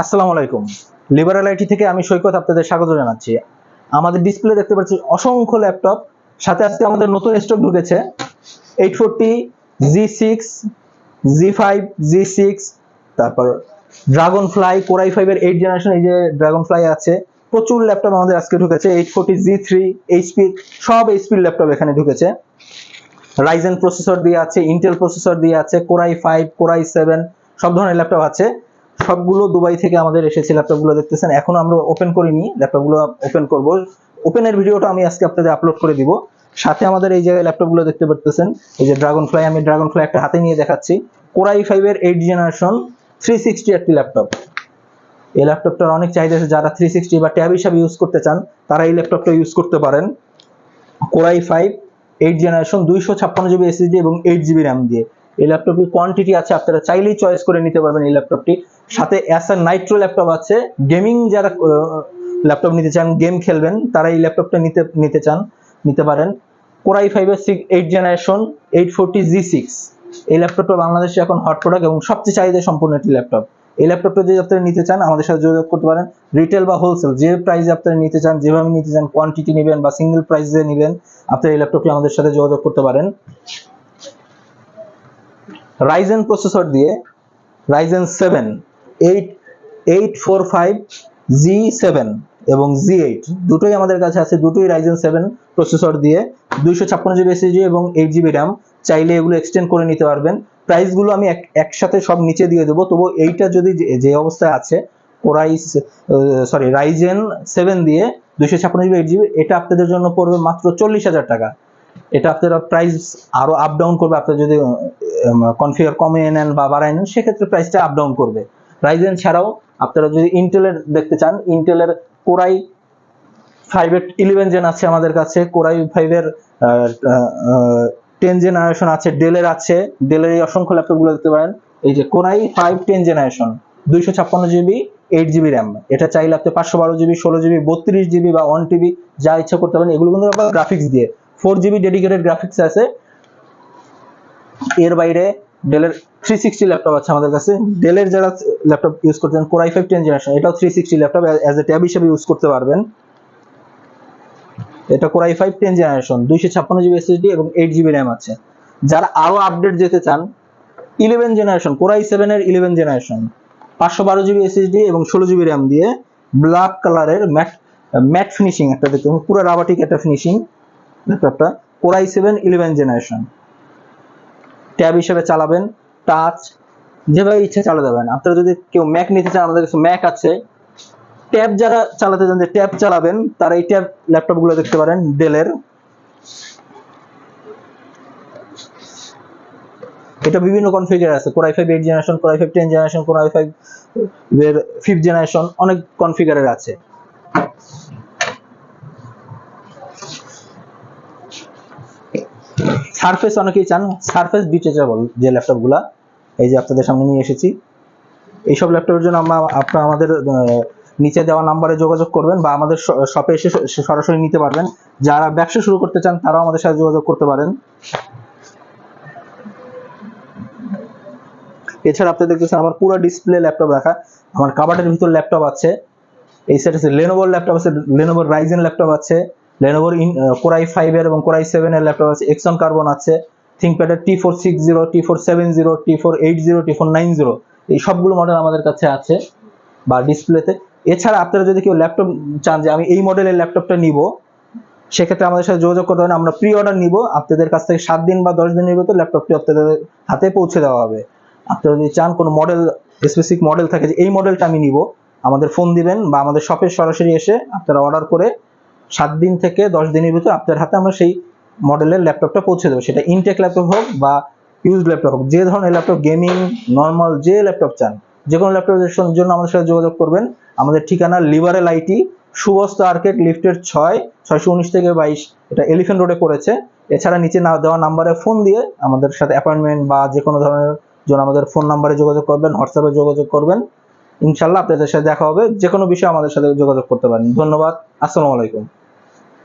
আসসালামু আলাইকুম। Liberal IT থেকে আমি সৈকত আপনাদের স্বাগত জানাচ্ছি। আমাদের ডিসপ্লে দেখতে পাচ্ছি অসংখ্য ল্যাপটপ, সাথে আজকে আমাদের নতুন স্টক ঢুকেছে 840 G6 G5 G6, তারপর ড্রাগন ফ্লাই কোর i5 এর 8 জেনারেশন, এই যে ড্রাগন ফ্লাই আছে। প্রচুর ল্যাপটপ আমাদের আজকে ঢুকেছে 840 G3 এইচপি, সব এইচপির ল্যাপটপ এখানে ঢুকেছে। রাইজেন প্রসেসর দিয়ে আছে, ইন্টেল প্রসেসর দিয়ে আছে, কোর i5 কোর i7 সব ধরনের ল্যাপটপ আছে। সবগুলো দুবাই থেকে আমাদের এসেছে ল্যাপটপগুলো দেখতেছেন। এখনো আমরা ওপেন করিনি, ল্যাপটপগুলো ওপেন করব। ওপেনের ভিডিওটা আমি আজকে আপনাদের আপলোড করে দিব। সাথে আমাদের এই জায়গায় ল্যাপটপগুলো দেখতে পারতেছেন, এই যে ড্রাগন ফ্লাই, আমি ড্রাগন ফ্লাই একটা হাতে নিয়ে দেখাচ্ছি। কোর i5 এর 8 জেনারেশন 360 একটি ল্যাপটপ। এই ল্যাপটপটার অনেক চাহিদা আছে, যারা 360 বা ট্যাব হিসাবে ইউজ করতে চান তারা এই ল্যাপটপটা ইউজ করতে পারেন। Core i5 8 generation 256 GB SSD এবং 8 জিবি র্যাম দিয়ে। এই ল্যাপটপের কোয়ান্টিটি আছে, আপনারা চাইলেই চয়েস করে নিতে পারবেন এই ল্যাপটপটি। সাথে অ্যাসার নাইট্রো ল্যাপটপ আছে, গেমিং যারা ল্যাপটপ নিতে চান, গেম খেলবেন, তারা এই ল্যাপটপটা নিতে পারেন। কোর i5 এর 8 জেনারেশন 840 G6, এই ল্যাপটপটা বাংলাদেশে এখন হট প্রোডাক্ট এবং সবচেয়ে চাহিদা সম্পূর্ণ একটি ল্যাপটপ। এই ল্যাপটপটা যদি আপনারা নিতে চান আমাদের সাথে যোগাযোগ করতে পারেন। রিটেল বা হোলসেল যে প্রাইসে আপনারা নিতে চান, যেভাবে নিতে চান, কোয়ান্টিটি নেবেন বা সিঙ্গেল প্রাইসে নেবেন, আপনারা এই ল্যাপটপটি আমাদের সাথে যোগাযোগ করতে পারেন। রাইজেন প্রসেসর দিয়ে রাইজেন 7 845 G7 এবং G8 দুটোই আমাদের কাছে আছে। দুটোই রাইজেন 7 প্রসেসর দিয়ে 256 জিবি এসএসডি এবং 8 জিবি র্যাম। চাইলে এগুলো এক্সটেন্ড করে নিতে পারবেন। প্রাইসগুলো আমি একসাথে সব নিচে দিয়ে দেবো। তবু এইটা যদি যে অবস্থায় আছে রাইজেন 7 দিয়ে 256 জিবি 8 জিবি, এটা আপনাদের জন্য পড়বে মাত্র 40,000 টাকা। এটা আপনারা প্রাইস আরো আপ ডাউন করবে, আপনারা যদি কনফিগার কমিয়ে নেন বা বাড়ায় নেন, সেক্ষেত্রে প্রাইসটা আপ ডাউন করবে। রাইজেন ছাড়াও আপনারা যদি ইন্টেলের দেখতে চান, ইন্টেলের কোর i5 এর 11 জেন আছে আমাদের কাছে, কোর i5 এর 10 জেনারেশন আছে, ডেলের আছে। ডেলের এই অসংখ্য ল্যাপটপগুলো দেখতে পারেন। এই যে core i5 10 generation 256 GB 8 GB RAM, এটা চাইলে আপনি 512 জিবি 16 জিবি 32 জিবি বা 1 টিবি যা ইচ্ছা করতে পারেন। এগুলো কিন্তু আবার গ্রাফিক্স দিয়ে 4 জিবি ডেডিকেটেড গ্রাফিক্স আছে। এর বাইরে ডেলের 360 ল্যাপটপ আছে আমাদের কাছে। ডেলের যারা ল্যাপটপ ইউজ করতে চান, কোর i5 10 জেনারেশন, এটাও 360 ল্যাপটপ অ্যাজ এ ট্যাব হিসেবে ইউজ করতে পারবেন। এটা core i5 10 generation 256 GB SSD এবং 8 জিবি র্যাম আছে। যারা আরো আপডেট যেতে চান, 11 জেনারেশন কোর i7 এর 11 জেনারেশন 512 জিবি এসএসডি এবং 16 জিবি র্যাম দিয়ে, ব্ল্যাক কালারের ম্যাট ফিনিশিং একটা দেখতে পুরো রাবাটিক একটা ফিনিশিং ল্যাপটপটা। কোর i7 11 জেনারেশন ট্যাব হিসেবে চালাবেন, টাচ যেভাবে ইচ্ছা চালাতে যাবেন। আপনারা যদি কেউ ম্যাক নিতে চান, আমাদের কাছে ম্যাক আছে। ট্যাব যারা চালাতে চান, যে ট্যাব চালাবেন, তারা এই ট্যাব ল্যাপটপ গুলো দেখতে পারেন ডেলের। এটা বিভিন্ন কনফিগার আছে, core i5 8 generation, core i5 10 generation, core i5 এর 5th জেনারেশন, অনেক কনফিগারের আছে। সারফেস অনেকেই চান, সারফেস ডিটেচেবল যে ল্যাপটপগুলা, এই যে আপনাদের সামনে নিয়ে এসেছি। এইসব ল্যাপটপের জন্য আপনারা আমাদের নিচে দেওয়া নাম্বারে যোগাযোগ করবেন বা আমাদের শপে এসে সরাসরি নিতে পারবেন। যারা ব্যবসা শুরু করতে চান তারাও আমাদের সাথে যোগাযোগ করতে পারেন। এছাড়া আপনি দেখতেছেন আমার পুরো ডিসপ্লে ল্যাপটপ রাখা, আমার কাবার্ডের ভিতর ল্যাপটপ আছে। এই সেট আছে লেনোভোর ল্যাপটপ আছে, লেনোভোর রাইজেন ল্যাপটপ আছে, লেনোভোর কোর i5 এর এবং কোর i7 এর ল্যাপটপ আছে, এক্সন কার্বন আছে, থিংকপ্যাডের T460, T470, T480, T490, এই সবগুলো মডেল আমাদের কাছে আছে বা ডিসপ্লেতে। এছাড়া আপনারা যদি কেউ ল্যাপটপ চান যে আমি এই মডেলের ল্যাপটপটা নিব, সেক্ষেত্রে আমাদের সাথে যোগাযোগ করতে হবে। আমরা প্রি অর্ডার নিব, আপনাদের কাছ থেকে 7 দিন বা 10 দিনের ভিতর ল্যাপটপটি আপনাদের হাতে পৌঁছে দেওয়া হবে। আপনারা যদি চান কোনো মডেল, স্পেসিফিক মডেল থাকে যে এই মডেলটা আমি নিব, আমাদের ফোন দিবেন বা আমাদের শপে সরাসরি এসে আপনারা অর্ডার করে 7 দিন থেকে 10 দিনের ভিতর আপনার হাতে আমরা সেই মডেলের ল্যাপটপটা পৌঁছে দেবো। সেটা ইনটেক ল্যাপটপ হোক বা ইউজ ল্যাপটপ হোক, যে ধরনের ল্যাপটপ, গেমিং, নর্মাল যে ল্যাপটপ চান, যে কোনো ল্যাপটপের জন্য আমাদের সাথে যোগাযোগ করবেন। আমাদের ঠিকানা লিবারেল আইটি, সুবস্ত আর্কেড, লিফটের 619 থেকে 22, এটা এলিফ্যান্ট রোডে পড়েছে। এছাড়া নিচে না দেওয়া নাম্বারে ফোন দিয়ে আমাদের সাথে অ্যাপয়েন্টমেন্ট বা যে কোনো ধরনের জন্য আমাদের ফোন নাম্বারে যোগাযোগ করবেন, হোয়াটসঅ্যাপে যোগাযোগ করবেন। ইনশাল্লাহ আপনাদের সাথে দেখা হবে। যে কোনো বিষয়ে আমাদের সাথে যোগাযোগ করতে পারেন। ধন্যবাদ। আসসালামু আলাইকুম।